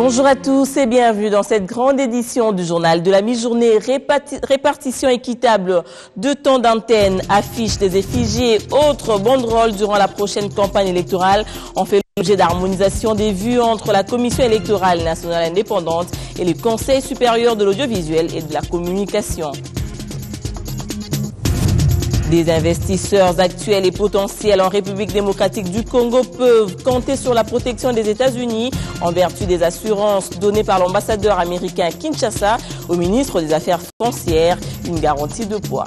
Bonjour à tous et bienvenue dans cette grande édition du journal de la mi-journée. Répartition équitable de temps d'antenne, affiches, des effigies et autres banderoles durant la prochaine campagne électorale ont fait l'objet d'harmonisation des vues entre la Commission électorale nationale indépendante et le Conseil supérieur de l'audiovisuel et de la communication. Des investisseurs actuels et potentiels en République démocratique du Congo peuvent compter sur la protection des États-Unis en vertu des assurances données par l'ambassadeur américain à Kinshasa au ministre des Affaires foncières, une garantie de poids.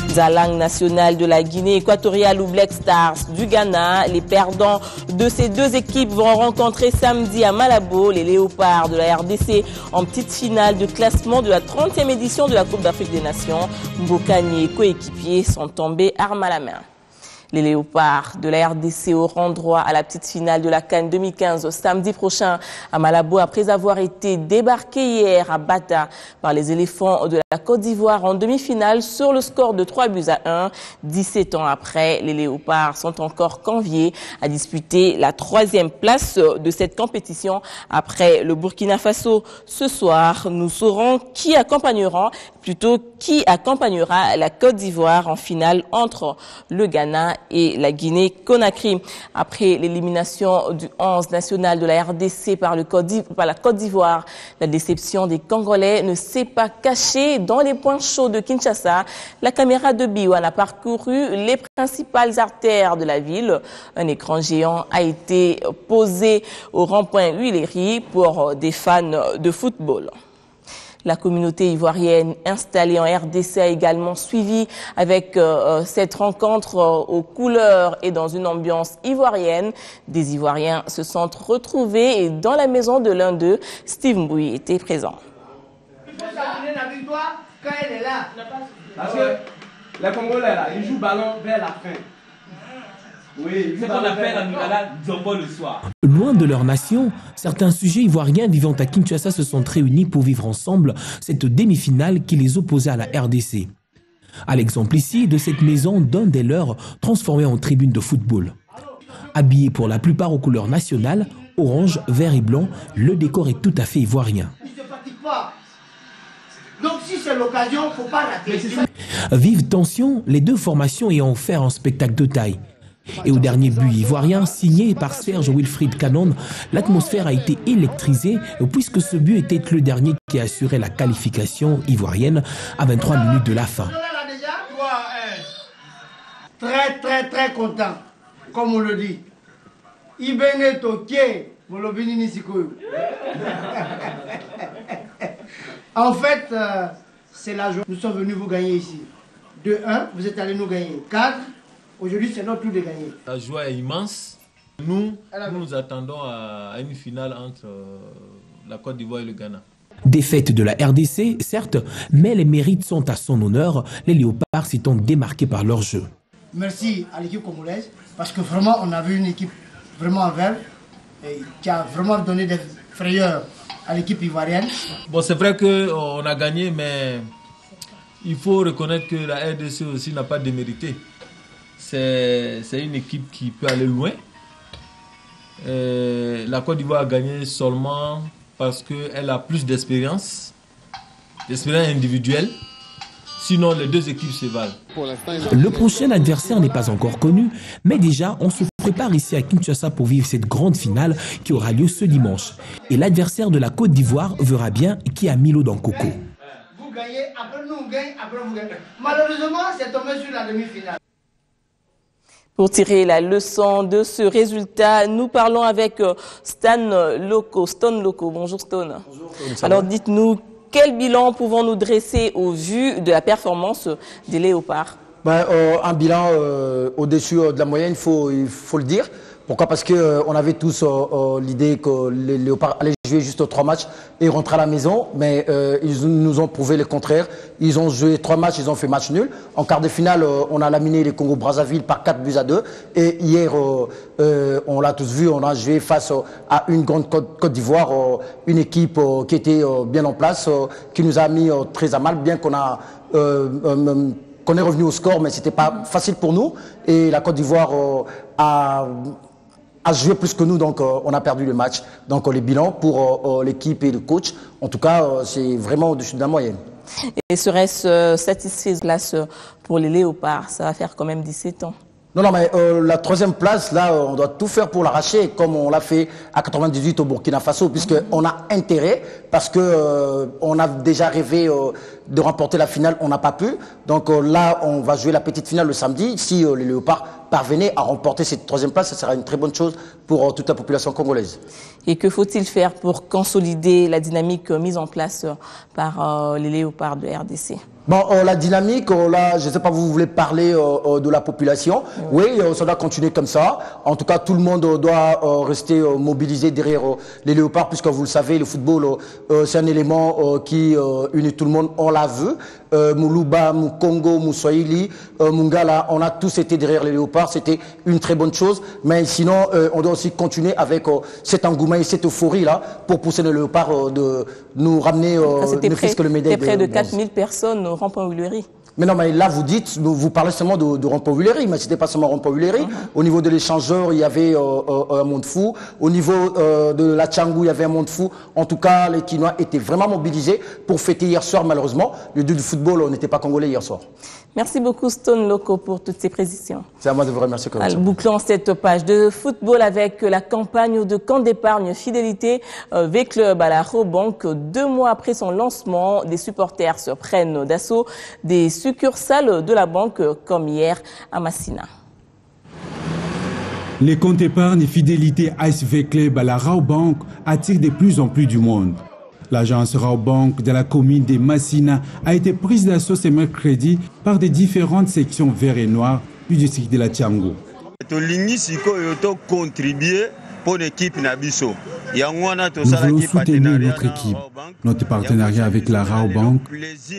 Zalang national de la Guinée équatoriale ou Black Stars du Ghana. Les perdants de ces deux équipes vont rencontrer samedi à Malabo les Léopards de la RDC en petite finale de classement de la 30e édition de la Coupe d'Afrique des Nations. Mbokani et coéquipiers sont tombés armes à la main. Les Léopards de la RDC auront droit à la petite finale de la CAN 2015 samedi prochain à Malabo après avoir été débarqués hier à Bata par les éléphants de la Côte d'Ivoire en demi-finale sur le score de 3-1. 17 ans après, les Léopards sont encore conviés à disputer la 3e place de cette compétition après le Burkina Faso. Ce soir, nous saurons qui accompagnera la Côte d'Ivoire en finale entre le Ghana et la Guinée-Conakry. Après l'élimination du 11 national de la RDC par la Côte d'Ivoire, la déception des Congolais ne s'est pas cachée dans les points chauds de Kinshasa. La caméra de Biwan a parcouru les principales artères de la ville. Un écran géant a été posé au rond-point Huiléry pour des fans de football. La communauté ivoirienne installée en RDC a également suivi avec cette rencontre aux couleurs et dans une ambiance ivoirienne. Des Ivoiriens se sont retrouvés et dans la maison de l'un d'eux, Steve Mbouy était présent. Parce que les Congolais là, ils jouent ballon vers la fin. Oui, c'est ce qu'on appelle la Dzombo le soir. Loin de leur nation, certains sujets ivoiriens vivant à Kinshasa se sont réunis pour vivre ensemble cette demi-finale qui les opposait à la RDC. À l'exemple ici de cette maison d'un des leurs transformée en tribune de football. Habillés pour la plupart aux couleurs nationales, orange, vert et blanc, le décor est tout à fait ivoirien. Donc si c'est l'occasion, il ne faut pas rater. Vive tension, les deux formations ayant offert un spectacle de taille. Et au dernier but ivoirien, signé par Serge Wilfried Canon, l'atmosphère a été électrisée puisque ce but était le dernier qui assurait la qualification ivoirienne à 23 minutes de la fin. Très content, comme on le dit. En fait, c'est la joie. Nous sommes venus vous gagner ici. 2-1, vous êtes allés nous gagner 4. Aujourd'hui, c'est notre tour de gagner. La joie est immense. Nous attendons à une finale entre la Côte d'Ivoire et le Ghana. Défaite de la RDC, certes, mais les mérites sont à son honneur, les Léopards s'étant démarqués par leur jeu. Merci à l'équipe congolaise, parce que vraiment, on a vu une équipe vraiment en verve, qui a vraiment donné des frayeurs à l'équipe ivoirienne. Bon, c'est vrai qu'on a gagné, mais il faut reconnaître que la RDC aussi n'a pas démérité. C'est une équipe qui peut aller loin. La Côte d'Ivoire a gagné seulement parce qu'elle a plus d'expérience individuelle. Sinon, les deux équipes se valent. Le prochain adversaire n'est pas encore connu, mais déjà, on se prépare ici à Kinshasa pour vivre cette grande finale qui aura lieu ce dimanche. Et l'adversaire de la Côte d'Ivoire verra bien qui a mis l'eau dans le coco. Vous gagnez, après nous on gagne, après vous gagnez. Malheureusement, c'est tombé sur la demi-finale. Pour tirer la leçon de ce résultat, nous parlons avec Stone Loco. Bonjour Stone. Bonjour. Alors dites-nous, quel bilan pouvons-nous dresser au vu de la performance des Léopards? Un bilan au-dessus de la moyenne, il faut le dire. Pourquoi? Parce qu'on avait tous l'idée que les Léopards allaient jouer juste 3 matchs et rentrer à la maison, mais ils nous ont prouvé le contraire. Ils ont joué 3 matchs, ils ont fait match nul. En quart de finale, on a laminé les Congo-Brazzaville par 4-2. Et hier, on l'a tous vu, on a joué face à une grande Côte d'Ivoire, une équipe qui était bien en place, qui nous a mis très à mal, bien qu'on a qu'on est revenu au score, mais c'était pas facile pour nous. Et la Côte d'Ivoire a joué plus que nous, donc on a perdu le match. Donc les bilans pour l'équipe et le coach, en tout cas, c'est vraiment au-dessus de la moyenne. Et serait-ce satisfait place pour les Léopards? Ça va faire quand même 17 ans. Non, mais la troisième place, là, on doit tout faire pour l'arracher, comme on l'a fait à 98 au Burkina Faso, puisqu'on a intérêt, parce que on a déjà rêvé de remporter la finale, on n'a pas pu. Donc là, on va jouer la petite finale le samedi. Si les Léopards parvenaient à remporter cette troisième place, ça sera une très bonne chose pour toute la population congolaise. Et que faut-il faire pour consolider la dynamique mise en place par les Léopards de RDC? Bon, la dynamique, là, je ne sais pas, vous voulez parler de la population. Oui, ça doit continuer comme ça. En tout cas, tout le monde doit rester mobilisé derrière les Léopards, puisque vous le savez, le football, c'est un élément qui unit tout le monde. On l'a vu. Moulouba, Moukongo, Moussoïli, Mungala, on a tous été derrière les Léopards. C'était une très bonne chose. Mais sinon, on doit aussi continuer avec cet engouement et cette euphorie-là pour pousser les Léopards de nous ramener ne fût-ce que le médaille. C'était près de 4000 personnes au Rond-Point-Huillery. Mais non, mais là, vous parlez seulement de Rond-Point-Huillery, mais c'était pas seulement Rond-Point-Huillery. Au niveau de l'échangeur, il y avait un monde fou. Au niveau de la Tchangou, il y avait un monde fou. En tout cas, les Kinois étaient vraiment mobilisés pour fêter hier soir, malheureusement. Le dieu du football, on n'était pas congolais hier soir. Merci beaucoup, Stone Loco, pour toutes ces précisions. C'est à moi de vous remercier. Bouclons cette page de football avec la campagne de camp d'épargne fidélité V-Club à la Rabobank. 2 mois après son lancement, des supporters se prennent d'assaut des succursales de la banque, comme hier à Massina. Les comptes épargne fidélité ASV Club à la Rabobank attirent de plus en plus du monde. L'agence Rabobank de la commune de Massina a été prise d'assaut ce mercredi par des différentes sections vert et noir du district de la Tchangou. Nous voulons soutenir notre équipe, notre partenariat avec la Rabobank.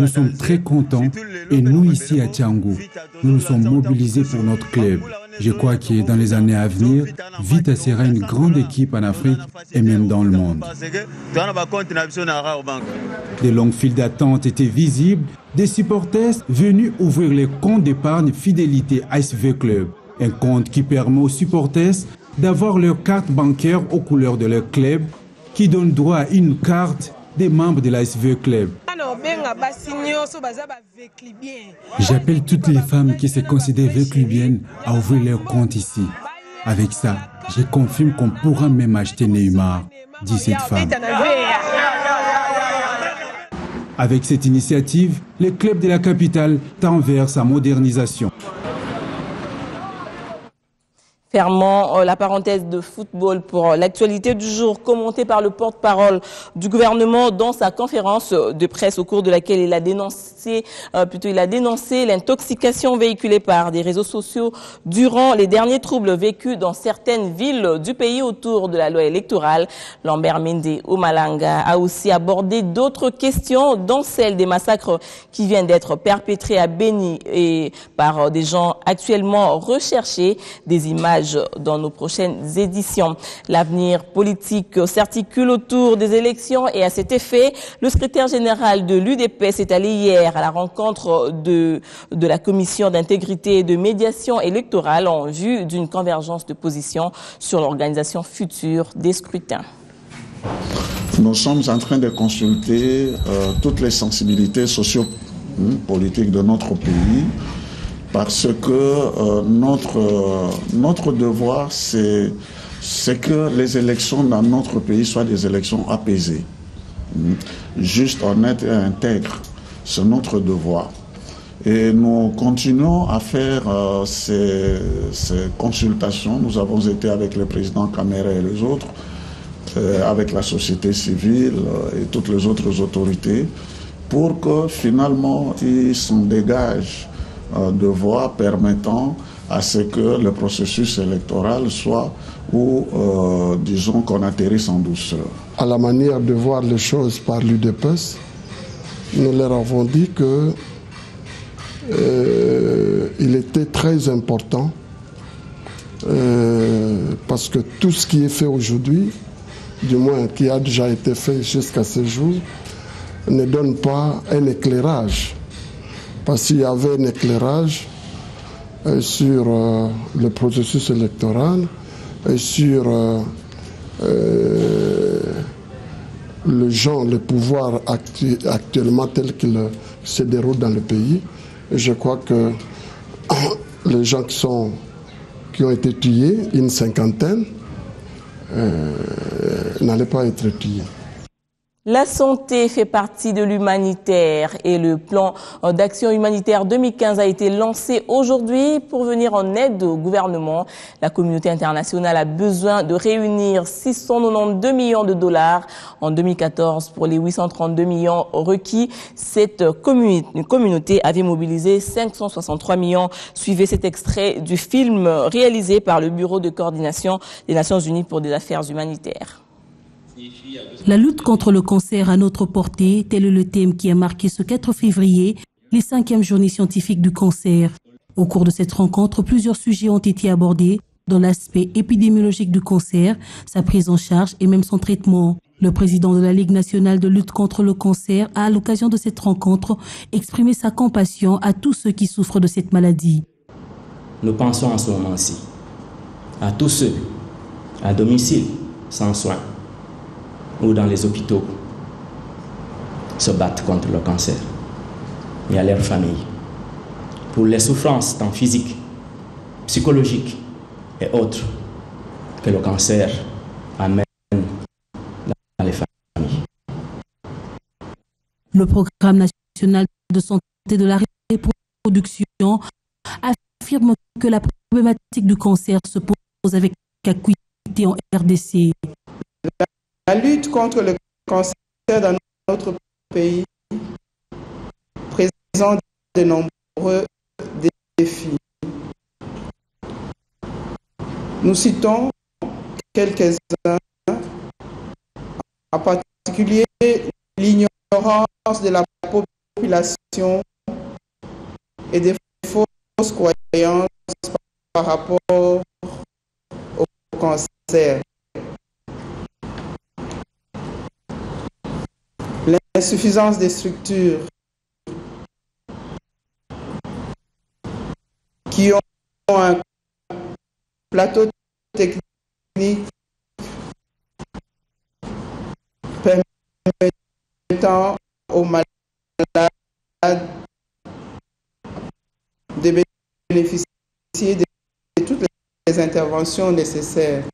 Nous sommes très contents et nous ici à Tchangou, nous nous sommes mobilisés pour notre club. Je crois que dans les années à venir, Vita sera une grande équipe en Afrique et même dans le monde. Des longues files d'attente étaient visibles, des supporters venus ouvrir les comptes d'épargne fidélité ASV Club. Un compte qui permet aux supporters d'avoir leur carte bancaire aux couleurs de leur club, qui donne droit à une carte des membres de l'ASV Club. J'appelle toutes les femmes qui se considèrent véclubiennes à ouvrir leur compte ici. Avec ça, je confirme qu'on pourra même acheter Neymar, dit cette femme. Avec cette initiative, le club de la capitale tend vers sa modernisation. Fermons la parenthèse de football pour l'actualité du jour, commentée par le porte-parole du gouvernement dans sa conférence de presse au cours de laquelle il a dénoncé l'intoxication véhiculée par des réseaux sociaux durant les derniers troubles vécus dans certaines villes du pays autour de la loi électorale. Lambert Mende Omalanga a aussi abordé d'autres questions, dont celle des massacres qui viennent d'être perpétrés à Beni et par des gens actuellement recherchés, des images dans nos prochaines éditions. L'avenir politique s'articule autour des élections et à cet effet, le secrétaire général de l'UDP s'est allé hier à la rencontre de la commission d'intégrité et de médiation électorale en vue d'une convergence de positions sur l'organisation future des scrutins. Nous sommes en train de consulter toutes les sensibilités socio-politiques de notre pays, parce que notre devoir, c'est que les élections dans notre pays soient des élections apaisées, juste, honnêtes et intègres. C'est notre devoir. Et nous continuons à faire ces consultations. Nous avons été avec le président Kamere et les autres, avec la société civile et toutes les autres autorités, pour que finalement il s'en dégage de voies permettant à ce que le processus électoral soit, disons qu'on atterrisse en douceur. À la manière de voir les choses par l'UDPS, nous leur avons dit que il était très important parce que tout ce qui est fait aujourd'hui, du moins qui a déjà été fait jusqu'à ce jour, ne donne pas un éclairage parce qu'il y avait un éclairage sur le processus électoral et sur le pouvoir actuellement tel qu'il se déroule dans le pays. Et je crois que les gens qui ont été tués, une cinquantaine, n'allaient pas être tués. La santé fait partie de l'humanitaire et le plan d'action humanitaire 2015 a été lancé aujourd'hui pour venir en aide au gouvernement. La communauté internationale a besoin de réunir 692 millions de dollars en 2014 pour les 832 millions requis. Cette communauté avait mobilisé 563 millions. Suivez cet extrait du film réalisé par le Bureau de coordination des Nations Unies pour des affaires humanitaires. La lutte contre le cancer à notre portée, tel est le thème qui a marqué ce 4 février les 5e journées scientifiques du cancer. Au cours de cette rencontre, plusieurs sujets ont été abordés dans l'aspect épidémiologique du cancer, sa prise en charge et même son traitement. Le président de la Ligue nationale de lutte contre le cancer a, à l'occasion de cette rencontre, exprimé sa compassion à tous ceux qui souffrent de cette maladie. Nous pensons en ce moment-ci à tous ceux à domicile, sans soins, ou dans les hôpitaux, se battent contre le cancer, et à leurs familles, pour les souffrances tant physiques, psychologiques et autres que le cancer amène dans les familles. Le programme national de santé de la reproduction affirme que la problématique du cancer se pose avec acuité en RDC. La lutte contre le cancer dans notre pays présente de nombreux défis. Nous citons quelques-uns, en particulier l'ignorance de la population et des fausses croyances par rapport au cancer. L'insuffisance des structures qui ont un plateau technique permettant aux malades de bénéficier de toutes les interventions nécessaires.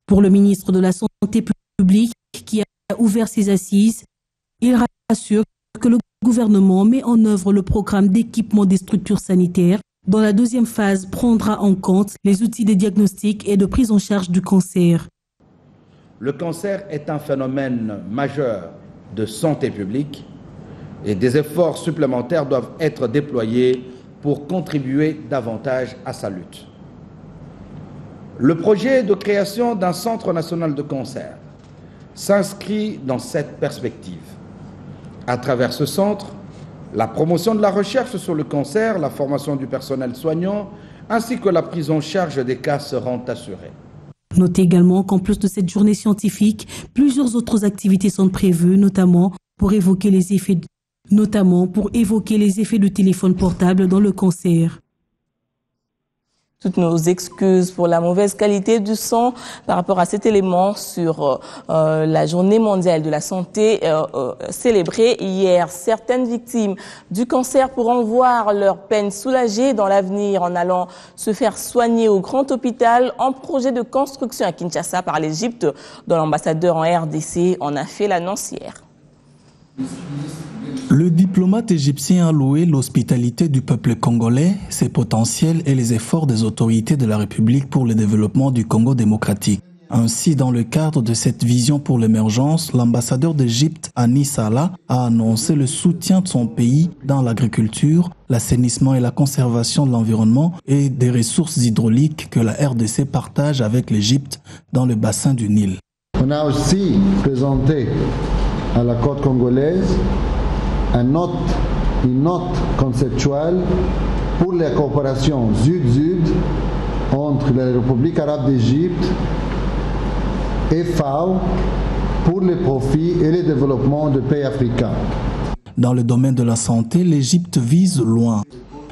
Pour le ministre de la Santé publique qui a ouvert ses assises, il rassure que le gouvernement met en œuvre le programme d'équipement des structures sanitaires dont la deuxième phase prendra en compte les outils de diagnostic et de prise en charge du cancer. Le cancer est un phénomène majeur de santé publique et des efforts supplémentaires doivent être déployés pour contribuer davantage à sa lutte. Le projet de création d'un centre national de cancer s'inscrit dans cette perspective. À travers ce centre, la promotion de la recherche sur le cancer, la formation du personnel soignant, ainsi que la prise en charge des cas seront assurées. Notez également qu'en plus de cette journée scientifique, plusieurs autres activités sont prévues, notamment pour évoquer les effets du téléphone portable dans le cancer. Toutes nos excuses pour la mauvaise qualité du son par rapport à cet élément sur la journée mondiale de la santé célébrée hier. Certaines victimes du cancer pourront voir leur peine soulagée dans l'avenir en allant se faire soigner au grand hôpital en projet de construction à Kinshasa par l'Égypte, dont l'ambassadeur en RDC en a fait l'annonce hier. Le diplomate égyptien a loué l'hospitalité du peuple congolais, ses potentiels et les efforts des autorités de la République pour le développement du Congo démocratique. Ainsi, dans le cadre de cette vision pour l'émergence, l'ambassadeur d'Égypte, Annie Salah, a annoncé le soutien de son pays dans l'agriculture, l'assainissement et la conservation de l'environnement et des ressources hydrauliques que la RDC partage avec l'Égypte dans le bassin du Nil. On a aussi présenté à la côte congolaise une note conceptuelle pour la coopération Sud-Sud entre la République arabe d'Égypte et FAO pour les profits et le développement des pays africains. Dans le domaine de la santé, l'Égypte vise loin.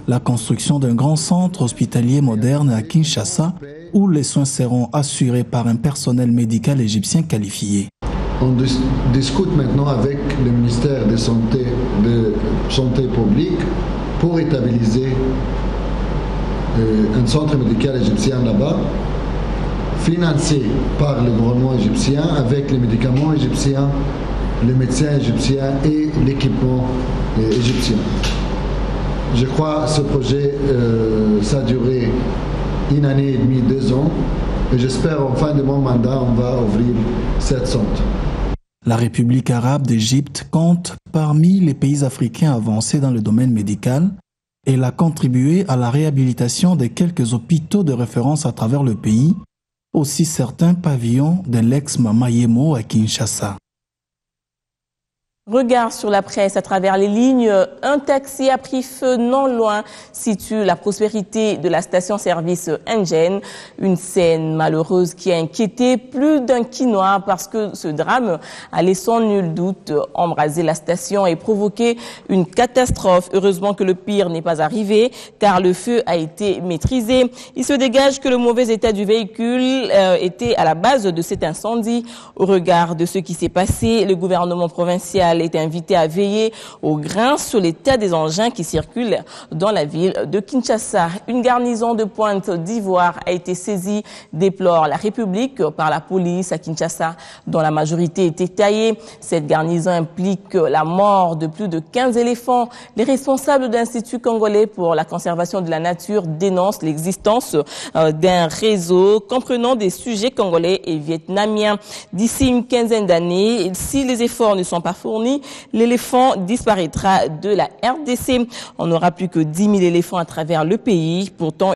La construction d'un grand centre hospitalier moderne à Kinshasa, où les soins seront assurés par un personnel médical égyptien qualifié. On discute maintenant avec le ministère de Santé publique pour établir un centre médical égyptien là-bas, financé par le gouvernement égyptien avec les médicaments égyptiens, les médecins égyptiens et l'équipement égyptien. Je crois que ce projet, ça a duré 1 année et demie, 2 ans, et j'espère en fin de mon mandat, on va ouvrir cette centre. La République arabe d'Égypte compte parmi les pays africains avancés dans le domaine médical. Elle a contribué à la réhabilitation de quelques hôpitaux de référence à travers le pays, aussi certains pavillons de l'ex-Mama Yemo à Kinshasa. Regard sur la presse à travers les lignes. Un taxi a pris feu non loin, situe la prospérité de la station-service Engen. Une scène malheureuse qui a inquiété plus d'un Quinois parce que ce drame allait sans nul doute embraser la station et provoquer une catastrophe. Heureusement que le pire n'est pas arrivé car le feu a été maîtrisé. Il se dégage que le mauvais état du véhicule était à la base de cet incendie. Au regard de ce qui s'est passé, le gouvernement provincial est invité à veiller au grain sur l'état des engins qui circulent dans la ville de Kinshasa. Une garnison de Pointe d'Ivoire a été saisie, déplore la République, par la police à Kinshasa, dont la majorité était taillée. Cette garnison implique la mort de plus de 15 éléphants. Les responsables de l'Institut congolais pour la conservation de la nature dénoncent l'existence d'un réseau comprenant des sujets congolais et vietnamiens. D'ici une quinzaine d'années, si les efforts ne sont pas fournis, l'éléphant disparaîtra de la RDC. On n'aura plus que 10 000 éléphants à travers le pays. Pourtant,